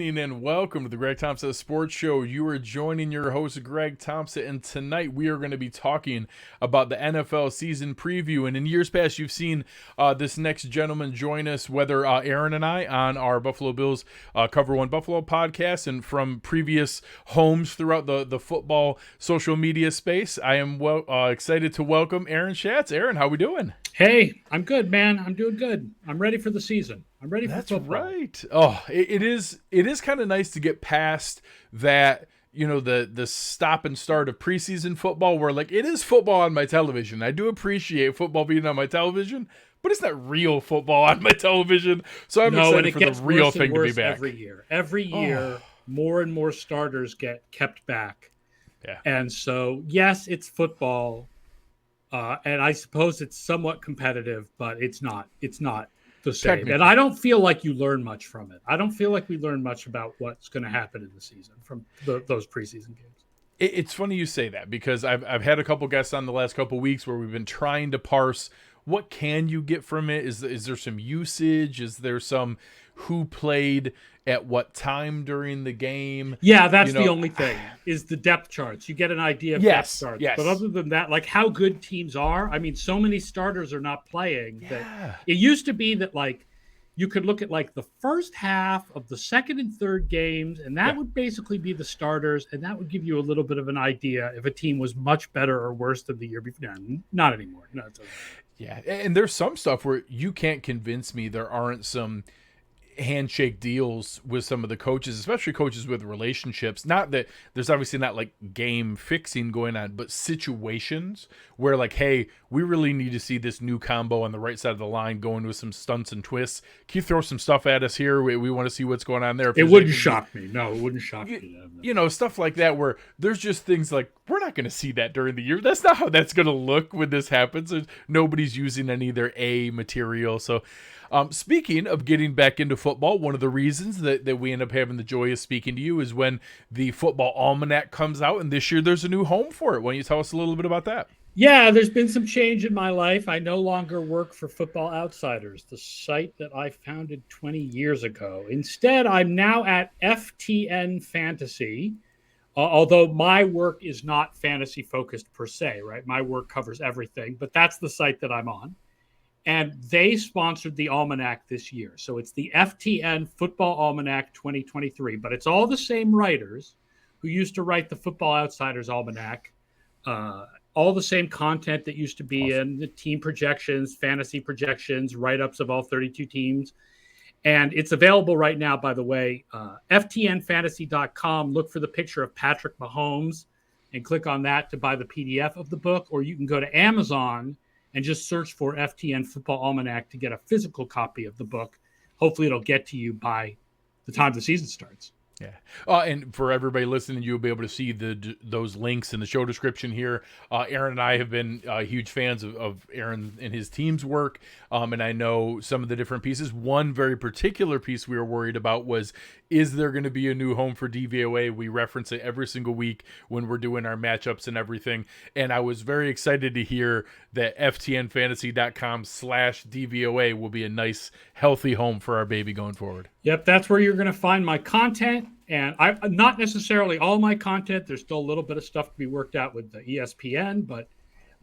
evening and welcome to the Greg Tompsett Sports Show. You are joining your host, Greg Tompsett, and tonight we are going to be talking about the NFL season preview. And in years past, you've seen this next gentleman join us, whether Aaron and I, on our Buffalo Bills Cover One Buffalo podcast, and from previous homes throughout the football social media space. I am excited to welcome Aaron Schatz. Aaron, how we doing? Hey, I'm good, man. I'm doing good. I'm ready for the season. I'm ready for football. That's right. Oh, it is kind of nice to get past that, the stop and start of preseason football where like it is football on my television. I do appreciate football being on my television, but it's not real football on my television. So I'm excited for the real thing to be back. Every year, more and more starters get kept back. Yeah. And so, yes, it's football. And I suppose it's somewhat competitive, but it's not the same. And I don't feel like you learn much from it. I don't feel like we learn much about what's going to happen in the season from those preseason games. It's funny you say that because I've had a couple guests on the last couple weeks where we've been trying to parse what can you get from it. Is there some usage? Is there some who played at what time during the game? Yeah, that's the only thing is the depth charts. You get an idea of depth charts. Yes. But other than that, like how good teams are, I mean, so many starters are not playing. That it used to be that like you could look at like the first half of the second and third games, and that would basically be the starters, and that would give you a little bit of an idea if a team was much better or worse than the year before. No, not anymore. No, it's okay. Yeah, and there's some stuff where you can't convince me there aren't some handshake deals with some of the coaches, especially coaches with relationships. Not that there's obviously not like game fixing going on, but situations where like, hey, we really need to see this new combo on the right side of the line going with some stunts and twists. Can you throw some stuff at us here? We want to see what's going on there. It wouldn't shock me. No, it wouldn't shock me. Stuff like that where there's just things like we're not going to see that during the year. That's not how that's going to look when this happens. Nobody's using any of their A material. So speaking of getting back into football, one of the reasons that we end up having the joy of speaking to you is when the Football Almanac comes out, and this year there's a new home for it. Why don't you tell us a little bit about that? Yeah, there's been some change in my life. I no longer work for Football Outsiders, the site that I founded 20 years ago. Instead, I'm now at FTN Fantasy, although my work is not fantasy focused per se, right? My work covers everything, but that's the site that I'm on. And they sponsored the Almanac this year. So it's the FTN Football Almanac 2023. But it's all the same writers who used to write the Football Outsiders Almanac. All the same content that used to be in the team projections, fantasy projections, write-ups of all 32 teams. And it's available right now, by the way. FTNfantasy.com. Look for the picture of Patrick Mahomes and click on that to buy the PDF of the book. Or you can go to Amazon and just search for FTN Football Almanac to get a physical copy of the book. Hopefully it'll get to you by the time the season starts. Yeah. And for everybody listening, you'll be able to see those links in the show description here. Aaron and I have been huge fans of Aaron and his team's work. And I know some of the different pieces. One very particular piece we were worried about was, is there going to be a new home for DVOA? We reference it every single week when we're doing our matchups and everything. And I was very excited to hear that ftnfantasy.com/DVOA will be a nice, healthy home for our baby going forward. Yep, that's where you're going to find my content. And I not necessarily all my content. There's still a little bit of stuff to be worked out with the ESPN, but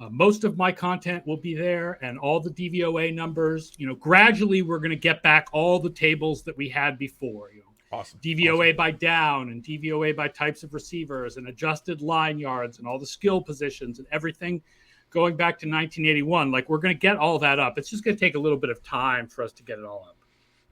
most of my content will be there, and all the DVOA numbers. Gradually we're going to get back all the tables that we had before. Awesome. DVOA by down and DVOA by types of receivers and adjusted line yards and all the skill positions and everything going back to 1981. Like, we're going to get all that up. It's just going to take a little bit of time for us to get it all up.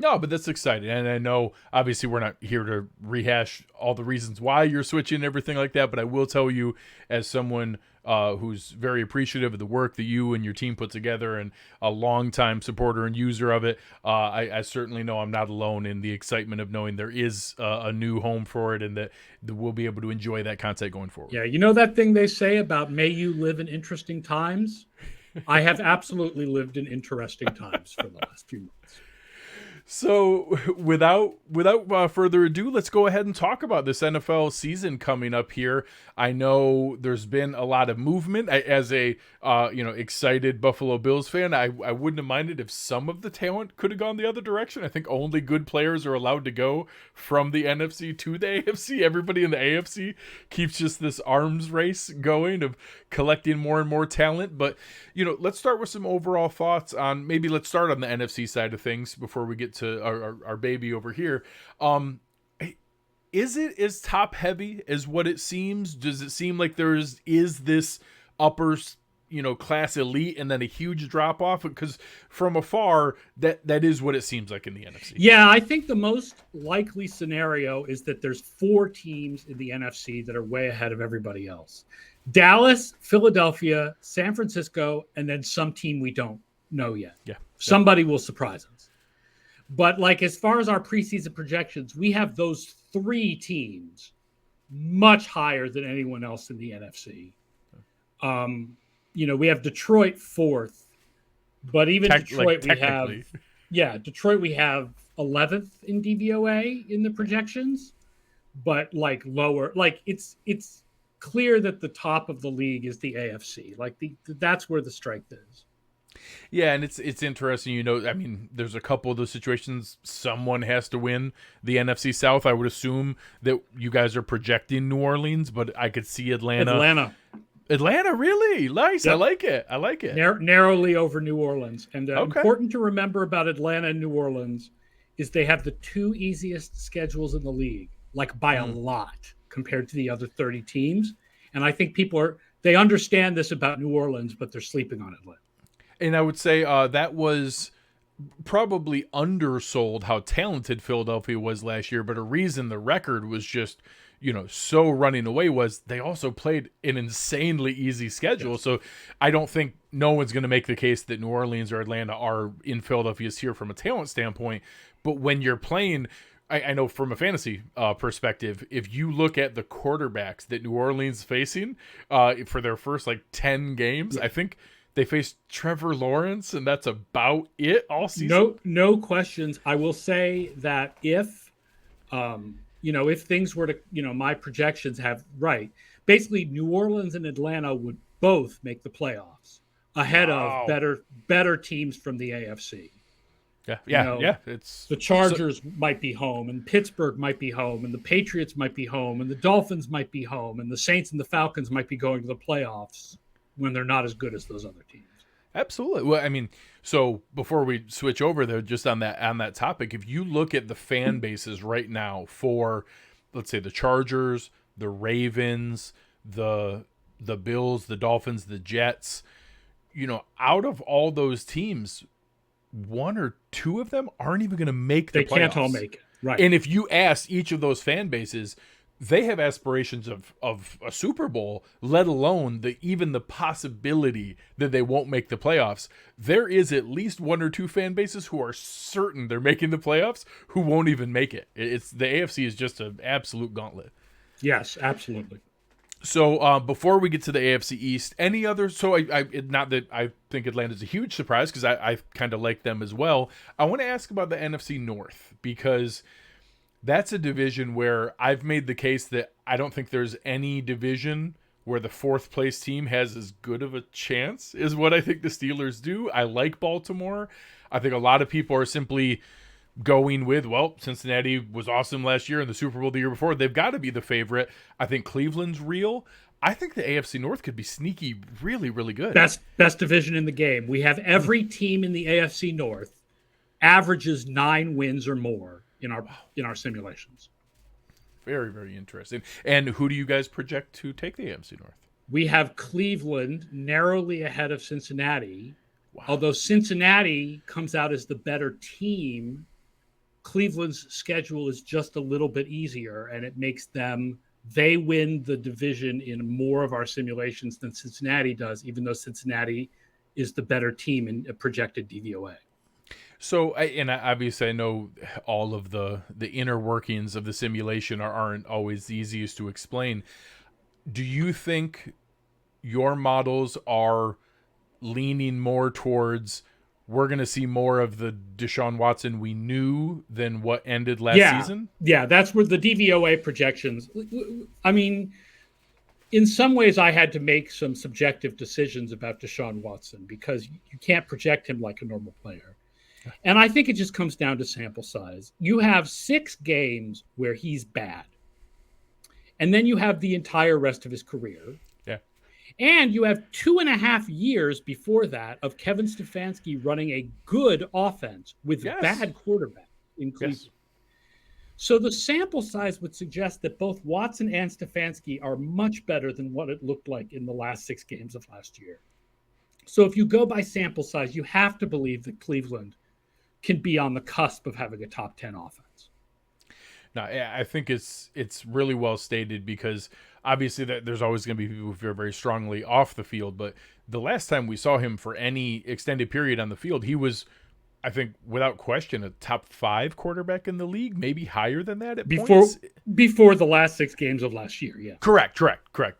No, but that's exciting. And I know, obviously, we're not here to rehash all the reasons why you're switching and everything like that, but I will tell you, as someone who's very appreciative of the work that you and your team put together and a longtime supporter and user of it, I certainly know I'm not alone in the excitement of knowing there is a new home for it and that we'll be able to enjoy that content going forward. Yeah, you know that thing they say about may you live in interesting times? I have absolutely lived in interesting times for the last few months. So without further ado, let's go ahead and talk about this NFL season coming up here. I know there's been a lot of movement. As a excited Buffalo Bills fan, I wouldn't have minded if some of the talent could have gone the other direction. I think only good players are allowed to go from the NFC to the AFC. Everybody in the AFC keeps just this arms race going of collecting more and more talent. But let's start with some overall thoughts on, maybe let's start on the NFC side of things before we get to our baby over here. Is it as top heavy as what it seems? Does it seem like is this upper class elite and then a huge drop off? Because from afar, that is what it seems like in the NFC. Yeah, I think the most likely scenario is that there's 4 teams in the NFC that are way ahead of everybody else. Dallas, Philadelphia, San Francisco, and then some team we don't know yet. Yeah. Somebody will surprise us. But as far as our preseason projections, we have those 3 teams much higher than anyone else in the NFC. We have Detroit 4th, but even Detroit we have 11th in DVOA in the projections, but lower. It's clear that the top of the league is the AFC. That's where the strength is. Yeah, and it's interesting, there's a couple of those situations someone has to win the NFC South. I would assume that you guys are projecting New Orleans, but I could see Atlanta, really? Nice. Yep. I like it. Narrowly over New Orleans. And important to remember about Atlanta and New Orleans is they have the 2 easiest schedules in the league, by a lot compared to the other 30 teams. And I think they understand this about New Orleans, but they're sleeping on Atlanta. And I would say that was probably undersold how talented Philadelphia was last year. But a reason the record was just, so running away was they also played an insanely easy schedule. Yes. So I don't think no one's going to make the case that New Orleans or Atlanta are in Philadelphia's here from a talent standpoint. But when you're playing, I know from a fantasy perspective, if you look at the quarterbacks that New Orleans is facing for their first 10 games, I think they faced Trevor Lawrence, and that's about it all season. No questions. I will say that if things were to, my projections have right, basically New Orleans and Atlanta would both make the playoffs ahead of better teams from the AFC. Yeah. It's the Chargers might be home, and Pittsburgh might be home, and the Patriots might be home, and the Dolphins might be home, and the Saints and the Falcons might be going to the playoffs when they're not as good as those other teams. Absolutely. Well, so before we switch over there, just on that topic, if you look at the fan bases right now for, let's say, the Chargers, the Ravens, the Bills, the Dolphins, the Jets, out of all those teams, 1 or 2 of them aren't even going to make the playoffs. They can't all make it. Right. And if you ask each of those fan bases, they have aspirations of a Super Bowl, let alone even the possibility that they won't make the playoffs. There is at least 1 or 2 fan bases who are certain they're making the playoffs who won't even make it. It's the AFC is just an absolute gauntlet. Yes, absolutely. So before we get to the AFC East, any other? So not that I think Atlanta's a huge surprise because I kind of like them as well. I want to ask about the NFC North because that's a division where I've made the case that I don't think there's any division where the 4th place team has as good of a chance as what I think the Steelers do. I like Baltimore. I think a lot of people are simply going with, Cincinnati was awesome last year and the Super Bowl the year before. They've got to be the favorite. I think Cleveland's real. I think the AFC North could be sneaky really, really good. Best division in the game. We have every team in the AFC North averages 9 wins or more in our simulations. Very, very interesting. And who do you guys project to take the AFC North? We have Cleveland narrowly ahead of Cincinnati. Wow. Although Cincinnati comes out as the better team, Cleveland's schedule is just a little bit easier, and it makes they win the division in more of our simulations than Cincinnati does, even though Cincinnati is the better team in a projected DVOA. So, obviously I know all of the inner workings of the simulation aren't always the easiest to explain. Do you think your models are leaning more towards we're going to see more of the Deshaun Watson we knew than what ended last season? Yeah, that's where the DVOA projections. I mean, in some ways, I had to make some subjective decisions about Deshaun Watson because you can't project him like a normal player. And I think it just comes down to sample size. You have 6 games where he's bad. And then you have the entire rest of his career. Yeah. And you have 2.5 years before that of Kevin Stefanski running a good offense with bad quarterback in Cleveland. Yes. So the sample size would suggest that both Watson and Stefanski are much better than what it looked like in the last 6 games of last year. So if you go by sample size, you have to believe that Cleveland can be on the cusp of having a top 10 offense. No, I think it's really well stated because obviously there's always going to be people who feel very strongly off the field. But the last time we saw him for any extended period on the field, he was, I think, without question, a top 5 quarterback in the league, maybe higher than that at points. Before the last 6 games of last year, yeah. Correct.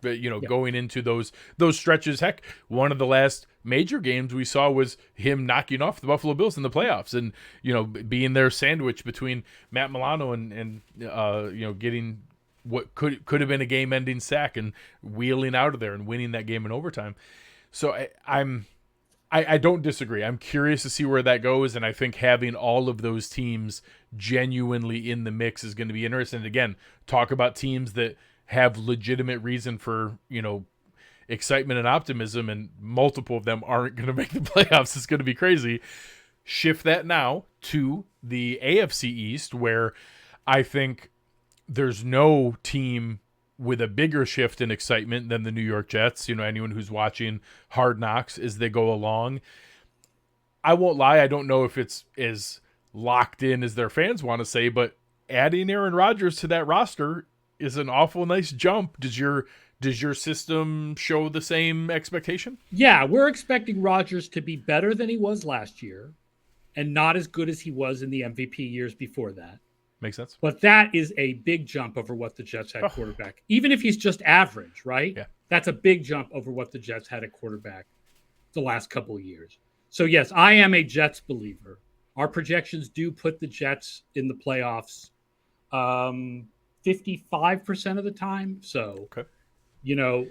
But, going into those stretches, heck, one of the last major games we saw was him knocking off the Buffalo Bills in the playoffs and, being their sandwich between Matt Milano and getting what could have been a game-ending sack and wheeling out of there and winning that game in overtime. So I don't disagree. I'm curious to see where that goes, and I think having all of those teams genuinely in the mix is going to be interesting. And again, talk about teams that have legitimate reason for, excitement and optimism, and multiple of them aren't going to make the playoffs. It's going to be crazy. Shift that now to the AFC East, where I think there's no team with a bigger shift in excitement than the New York Jets. Anyone who's watching Hard Knocks as they go along. I won't lie, I don't know if it's as locked in as their fans want to say, but adding Aaron Rodgers to that roster is an awful nice jump. Does your system show the same expectation? Yeah, we're expecting Rodgers to be better than he was last year and not as good as he was in the MVP years before that. Makes sense. But that is a big jump over what the Jets had quarterback. Even if he's just average, right? Yeah. That's a big jump over what the Jets had at quarterback the last couple of years. So, yes, I am a Jets believer. Our projections do put the Jets in the playoffs 55% of the time. So,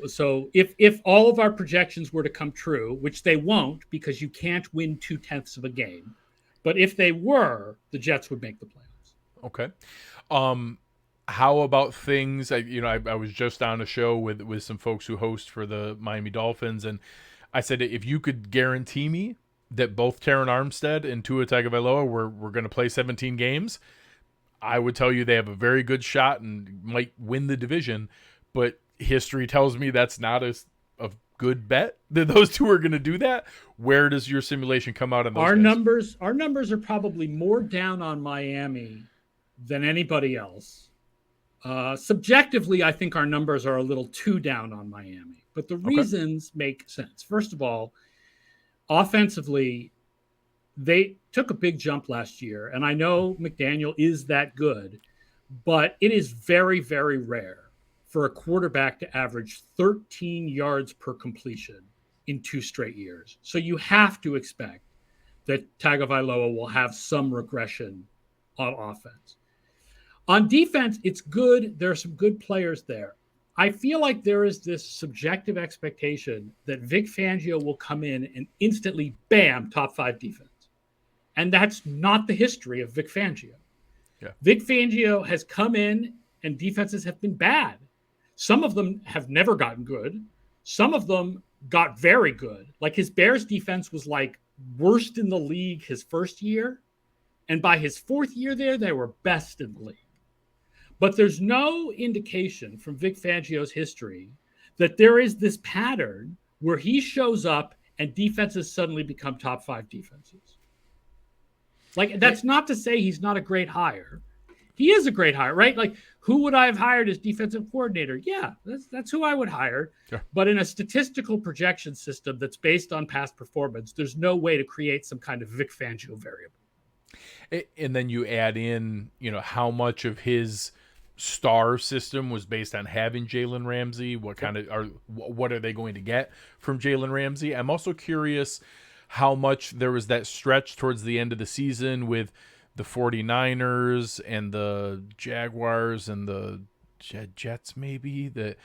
so if all of our projections were to come true, which they won't because you can't win 2/10 of a game, but if they were, the Jets would make the playoffs. Okay. How about things? I was just on a show with some folks who host for the Miami Dolphins, and I said, if you could guarantee me that both Terron Armstead and Tua Tagovailoa were going to play 17 games, I would tell you they have a very good shot and might win the division. But history tells me that's not a good bet that those two are going to do that. Where does your simulation come out on those guys? Our numbers are probably more down on Miami than anybody else. Subjectively, I think our numbers are a little too down on Miami, but the reasons make sense. First of all, offensively, they took a big jump last year, and I know McDaniel is that good, but it is very, very rare for a quarterback to average 13 yards per completion in 2 straight years. So you have to expect that Tagovailoa will have some regression on offense. On defense, it's good. There are some good players there. I feel like there is this subjective expectation that Vic Fangio will come in and instantly, bam, top 5 defense. And that's not the history of Vic Fangio. Yeah. Vic Fangio has come in and defenses have been bad. Some of them have never gotten good. Some of them got very good. Like his Bears defense was like worst in the league his first year. And by his 4th year there, they were best in the league. But there's no indication from Vic Fangio's history that there is this pattern where he shows up and defenses suddenly become top 5 defenses. Like, that's not to say he's not a great hire. He is a great hire, right? Like, who would I have hired as defensive coordinator? Yeah, that's who I would hire. Sure. But in a statistical projection system that's based on past performance, there's no way to create some kind of Vic Fangio variable. And then you add in, how much of his star system was based on having Jalen Ramsey. What are they going to get from Jalen Ramsey? I'm also curious how much there was that stretch towards the end of the season with the 49ers and the Jaguars and the Jets maybe that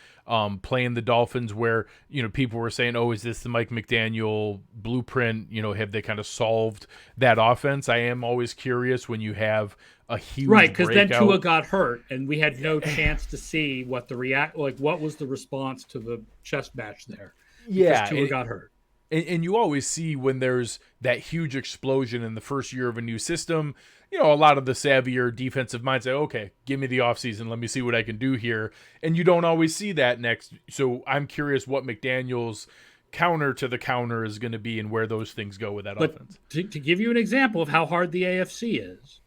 playing the Dolphins, where people were saying, oh, is this the Mike McDaniel blueprint? Have they kind of solved that offense? I am always curious when you have a huge right, because then breakout. Tua got hurt and we had no chance to see what what was the response to the chess match there. Yeah, Tua got hurt. And you always see when there's that huge explosion in the first year of a new system, a lot of the savvier defensive minds say, okay, give me the offseason. Let me see what I can do here. And you don't always see that next. So I'm curious what McDaniel's counter to the counter is going to be and where those things go with that offense. To give you an example of how hard the AFC is,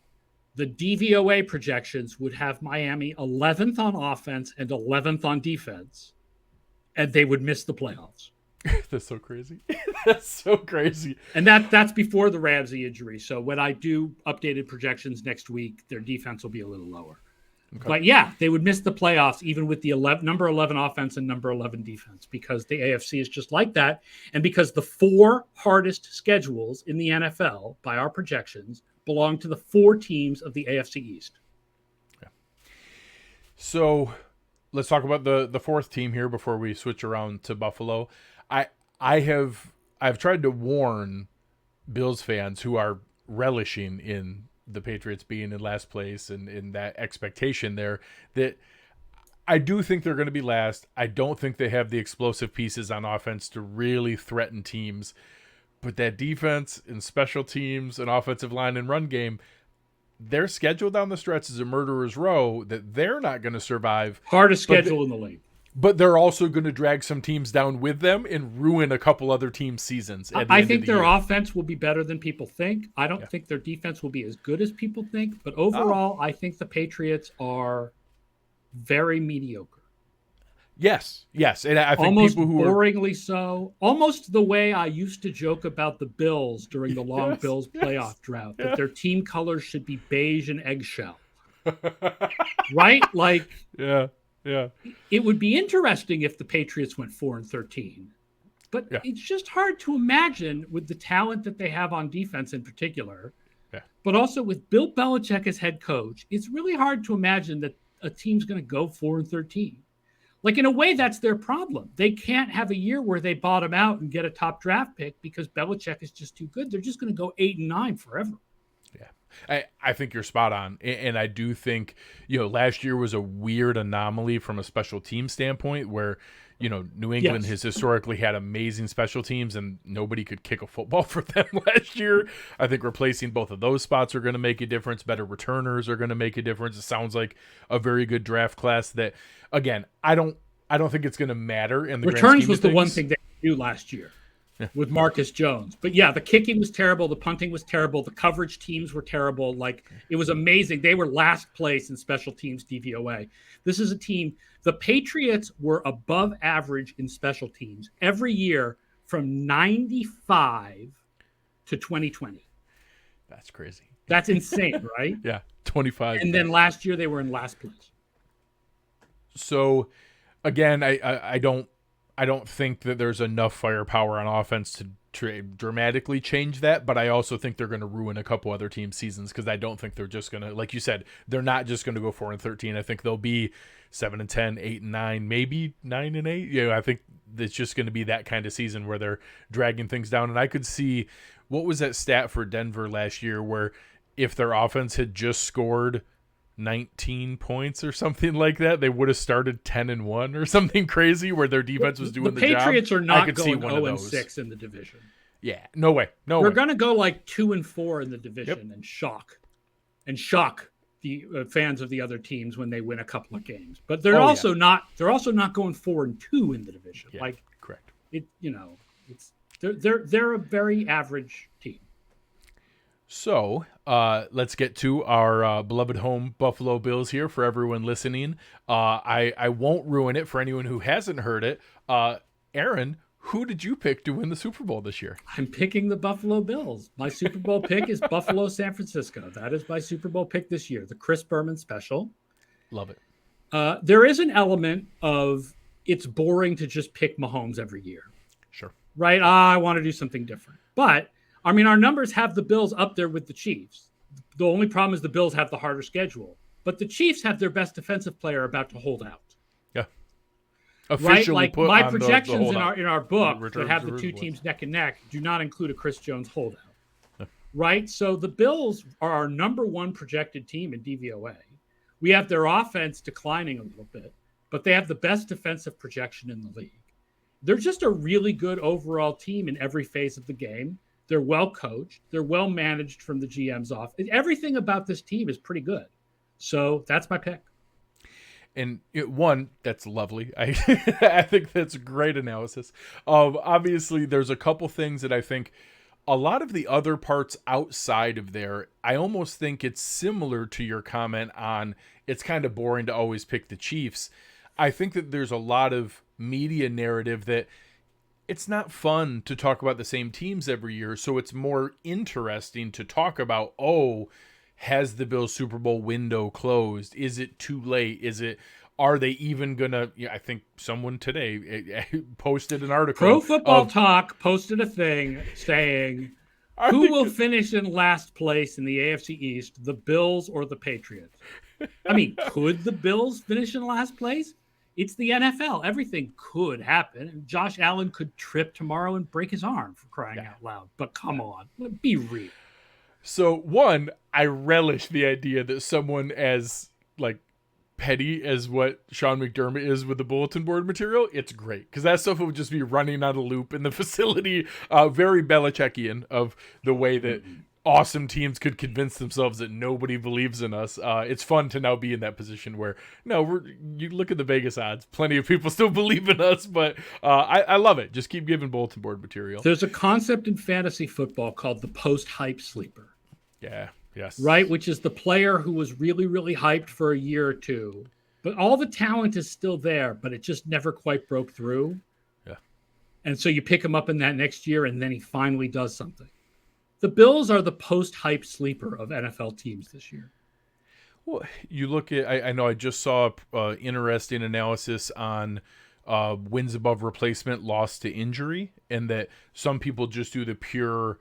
the DVOA projections would have Miami 11th on offense and 11th on defense, and they would miss the playoffs. That's so crazy. That's so crazy. And that's before the Ramsey injury. So when I do updated projections next week, their defense will be a little lower. Okay. But yeah, they would miss the playoffs even with the number 11 offense and number 11 defense, because the AFC is just like that. And because the 4 hardest schedules in the NFL by our projections belong to the 4 teams of the AFC East. Yeah. So let's talk about the fourth team here before we switch around to Buffalo. I've tried to warn Bills fans who are relishing in the Patriots being in last place and in that expectation there, that I do think they're going to be last. I don't think they have the explosive pieces on offense to really threaten teams, but that defense and special teams and offensive line and run game, their schedule down the stretch is a murderer's row that they're not going to survive. Hardest schedule in the league. But they're also going to drag some teams down with them and ruin a couple other teams' seasons. I think their offense will be better than people think. I don't think their defense will be as good as people think. But overall, I think the Patriots are very mediocre. Yes. And I think almost people who boringly so. Almost the way I used to joke about the Bills during the long Bills playoff drought, that their team colors should be beige and eggshell. Right? Like, yeah. It would be interesting if the Patriots went 4-13, but it's just hard to imagine with the talent that they have on defense in particular, but also with Bill Belichick as head coach. It's really hard to imagine that a team's going to go 4-13. Like, in a way, that's their problem. They can't have a year where they bottom out and get a top draft pick because Belichick is just too good. They're just going to go 8-9 forever. I think you're spot on. And I do think, last year was a weird anomaly from a special team standpoint where, New England has historically had amazing special teams and nobody could kick a football for them last year. I think replacing both of those spots are going to make a difference. Better returners are going to make a difference. It sounds like a very good draft class that, again, I don't think it's going to matter in the returns was the one thing they could do last year. With Marcus Jones. But the kicking was terrible. The punting was terrible. The coverage teams were terrible. Like, it was amazing. They were last place in special teams DVOA. This is a team. The Patriots were above average in special teams every year from 95 to 2020. That's crazy. That's insane, right? 25. And then last year they were in last place. So, again, I don't think that there's enough firepower on offense to dramatically change that, but I also think they're going to ruin a couple other teams' seasons because I don't think they're just going to, like you said, they're not just going to go 4-13. I think they'll be 7-10, 8-9, maybe 9-8. I think it's just going to be that kind of season where they're dragging things down. And I could see, what was that stat for Denver last year where if their offense had just scored 19 points or something like that, they would have started 10-1 or something crazy where their defense was doing the job. The Patriots are not going 0-6 in the division. Yeah, no way. We're going to go like 2-4 in the division and shock the fans of the other teams when they win a couple of games. But they're also not going 4-2 in the division. Yeah, like, correct. They're a very average team. So let's get to our beloved home Buffalo Bills here for everyone listening. I won't ruin it for anyone who hasn't heard it. Aaron, who did you pick to win the Super Bowl this year? I'm picking the Buffalo Bills. My Super Bowl pick is Buffalo San Francisco. That is my Super Bowl pick this year, the Chris Berman special. Love it. There is an element of it's boring to just pick Mahomes every year. Sure. right? I want to do something different. But, I mean, our numbers have the Bills up there with the Chiefs. The only problem is the Bills have the harder schedule. But the Chiefs have their best defensive player about to hold out. Yeah. Right? Officially Like put my on projections the in our book return that have to the two Jerusalem. teams neck and neck do not include a Chris Jones holdout. Right? So the Bills are our number one projected team in DVOA. We have their offense declining a little bit, but they have the best defensive projection in the league. They're just a really good overall team in every phase of the game. They're well coached. They're well managed from the GM's off. Everything about this team is pretty good. So that's my pick. And one, that's lovely. I think that's a great analysis. Obviously, there's a couple things that I think a lot of the other parts outside of there, I almost think it's similar to your comment on it's kind of boring to always pick the Chiefs. I think that there's a lot of media narrative that it's not fun to talk about the same teams every year. So it's more interesting to talk about, has the Bills Super Bowl window closed? Is it too late? Are they even gonna? I think someone today posted an article. Pro Football Talk posted a thing saying, "Who will finish in last place in the AFC East, the Bills or the Patriots?" I mean, could the Bills finish in last place? It's the NFL. Everything could happen. Josh Allen could trip tomorrow and break his arm, for crying out loud. But come on, be real. So one, I relish the idea that someone as petty as what Sean McDermott is with the bulletin board material, it's great because that stuff would just be running out of loop in the facility. Very Belichickian of the way that awesome teams could convince themselves that nobody believes in us. It's fun to now be in that position where you look at the Vegas odds, plenty of people still believe in us, but I love it. Just keep giving bulletin board material. There's a concept in fantasy football called the post-hype sleeper. Yeah. Yes. Right, which is the player who was really, really hyped for a year or two, but all the talent is still there, but it just never quite broke through. Yeah. And so you pick him up in that next year, and then he finally does something. The Bills are the post-hype sleeper of NFL teams this year. Well, you look at, I know I just saw an interesting analysis on wins above replacement, loss to injury, and that some people just do the pure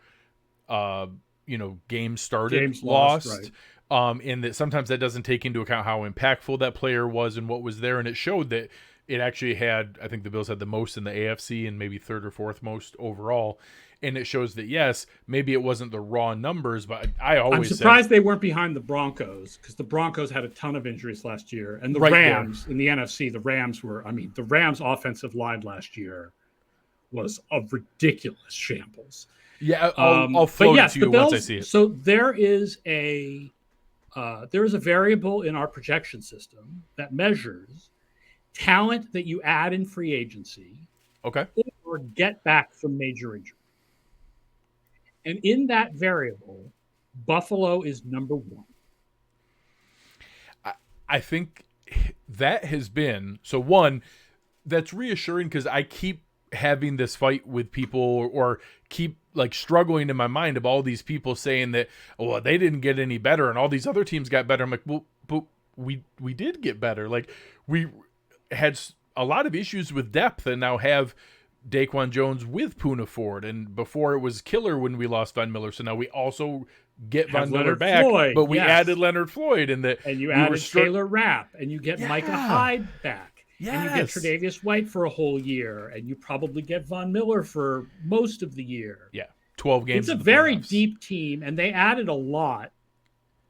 games started, games lost, right. And that sometimes that doesn't take into account how impactful that player was and what was there. And it showed that it actually had, I think the Bills had the most in the AFC and maybe third or fourth most overall. And it shows that, yes, maybe it wasn't the raw numbers, but I'm surprised they weren't behind the Broncos because the Broncos had a ton of injuries last year. And the Rams in the NFC, the Rams offensive line last year was a ridiculous shambles. Yeah, I'll float it to you once I see it. So there is a variable in our projection system that measures talent that you add in free agency, or get back from major injury. And in that variable, Buffalo is number one. I think that has been one that's reassuring because I keep having this fight with people or keep struggling in my mind of all these people saying that, they didn't get any better and all these other teams got better. I'm like, well, but we did get better. We had a lot of issues with depth and now have Daquan Jones with Poona Ford. And before it was killer when we lost Von Miller. So now we also get Von Miller back, Floyd, but we added Leonard Floyd and you added Taylor Rapp and you get Micah Hyde back. Yes. And you get Tre'Davious White for a whole year, and you probably get Von Miller for most of the year. Yeah, 12 games. It's a very deep team, and they added a lot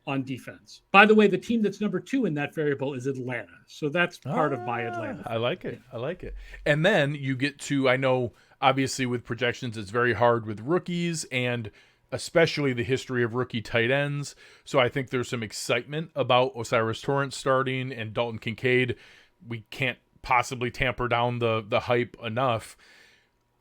on defense. By the way, the team that's number 2 in that variable is Atlanta, so that's part of my Atlanta. I like it. I like it. And then you get to, I know, obviously with projections, it's very hard with rookies and especially the history of rookie tight ends. So I think there's some excitement about Osiris Torrance starting and Dalton Kincaid. We can't possibly tamper down the hype enough.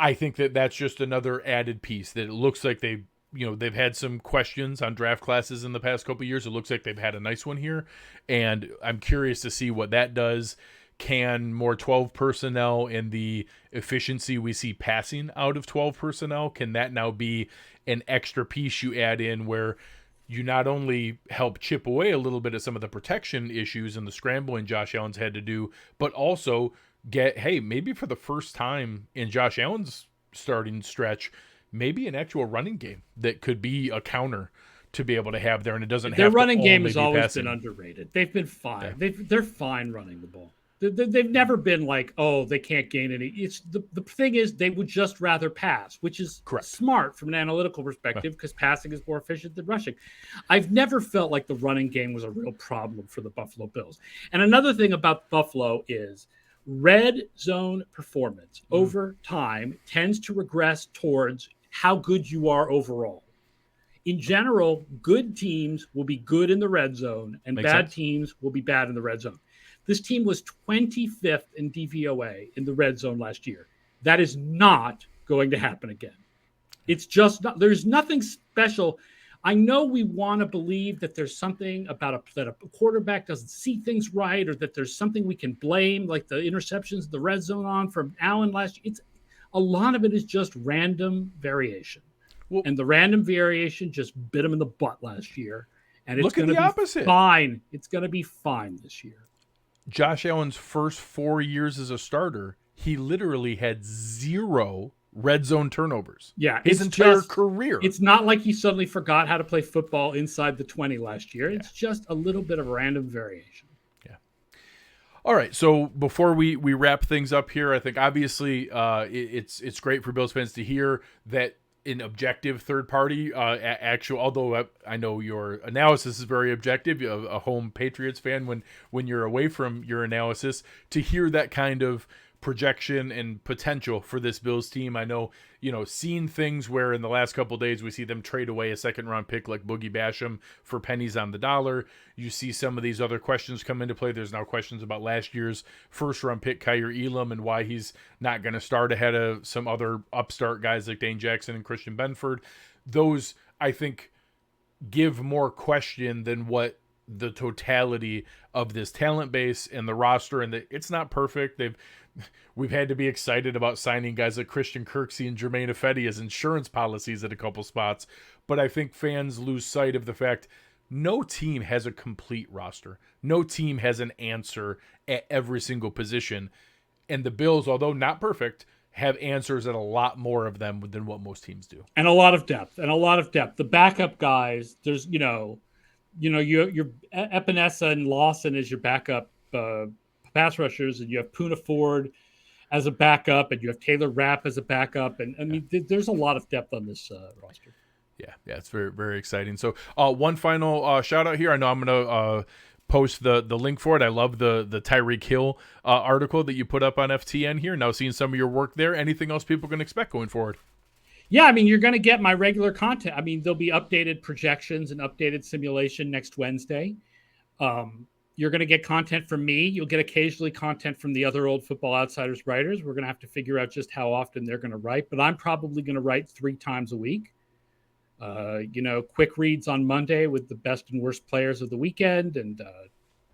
I think that that's just another added piece that it looks like they've had some questions on draft classes in the past couple of years. It looks like they've had a nice one here, and I'm curious to see what that does. Can more 12 personnel and the efficiency we see passing out of 12 personnel, can that now be an extra piece you add in where you not only help chip away a little bit of some of the protection issues and the scrambling Josh Allen's had to do, but also get, maybe for the first time in Josh Allen's starting stretch, maybe an actual running game that could be a counter to be able to have there, and it doesn't Their have running to game only has be always passing. been underrated. They've been fine. Yeah. They're fine running the ball. They've never been like, oh, they can't gain any. It's the thing is they would just rather pass, which is Correct. smart from an analytical perspective because passing is more efficient than rushing. I've never felt like the running game was a real problem for the Buffalo Bills. And another thing about Buffalo is red zone performance over time tends to regress towards how good you are overall. In general, good teams will be good in the red zone and Makes bad sense. teams will be bad in the red zone. This team was 25th in DVOA in the red zone last year. That is not going to happen again. It's just not, there's nothing special. I know we want to believe that there's something about that a quarterback doesn't see things right, or that there's something we can blame, like the interceptions in the red zone on from Allen last year. A lot of it is just random variation. Well, and the random variation just bit him in the butt last year. And it's going to be opposite. fine. It's going to be fine this year. Josh Allen's first 4 years as a starter, he literally had 0 red zone turnovers. Yeah, his entire career. It's not like he suddenly forgot how to play football inside the 20 last year. Yeah. It's just a little bit of random variation. Yeah. All right, so before we wrap things up here, I think obviously it's great for Bills fans to hear that an objective third party actual, although I know your analysis is very objective, a home Patriots fan when you're away from your analysis, to hear that kind of projection and potential for this Bills team. I know, seeing things where in the last couple of days we see them trade away a second round pick like Boogie Basham for pennies on the dollar. You see some of these other questions come into play. There's now questions about last year's first round pick Kyer Elam and why he's not going to start ahead of some other upstart guys like Dane Jackson and Christian Benford. Those, I think, give more question than what the totality of this talent base and the roster, and it's not perfect. We've had to be excited about signing guys like Christian Kirksey and Jermaine Ifedi as insurance policies at a couple spots, but I think fans lose sight of the fact no team has a complete roster. No team has an answer at every single position, and the Bills, although not perfect, have answers at a lot more of them than what most teams do. And a lot of depth. The backup guys, there's, your Epinesa and Lawson as your backup pass rushers, and you have Poona Ford as a backup, and you have Taylor Rapp as a backup. And I mean, there's a lot of depth on this roster. Yeah, it's very, very exciting. So one final shout out here. I know I'm going to post the link for it. I love the Tyreek Hill article that you put up on FTN here. Now seeing some of your work there. Anything else people can expect going forward? Yeah, I mean, you're going to get my regular content. I mean, there'll be updated projections and updated simulation next Wednesday. You're going to get content from me. You'll get occasionally content from the other old Football Outsiders writers. We're going to have to figure out just how often they're going to write, but I'm probably going to write 3 times a week. Quick reads on Monday with the best and worst players of the weekend, and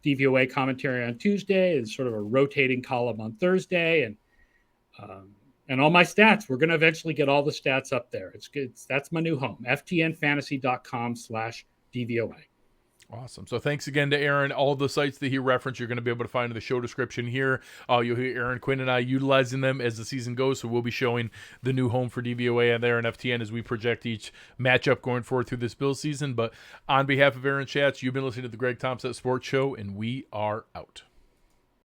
DVOA commentary on Tuesday, and sort of a rotating column on Thursday, and all my stats. We're going to eventually get all the stats up there. It's good. That's my new home, ftnfantasy.com/DVOA. Awesome. So thanks again to Aaron. All the sites that he referenced, you're going to be able to find in the show description here. You'll hear Aaron Quinn and I utilizing them as the season goes. So we'll be showing the new home for DVOA and there in FTN as we project each matchup going forward through this Bills season. But on behalf of Aaron Schatz, you've been listening to the Greg Tompsett Sports Show, and we are out.